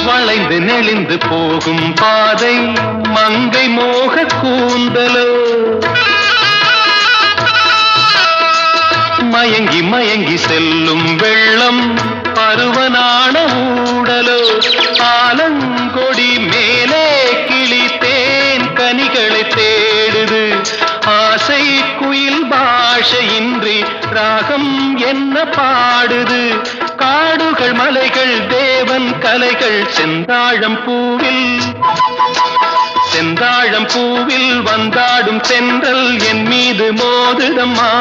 வளைந்து நெளிந்து போகும் பாதை மங்கை மோக கூந்தலோ மயங்கி மயங்கி செல்லும் வெள்ளம் பருவனான ஊடலோ ஆலங்கொடி மேலே கிளி தேன் கனிகளை தேடுது ஆசை குயில் பாஷையின்றி ராகம் என்ன பாடுது காடுகள் மலைகள் தேவன் கலைகள் செந்தாழம் பூவில் வந்தாடும் தென்றல் என் மீது மோதுதம்மா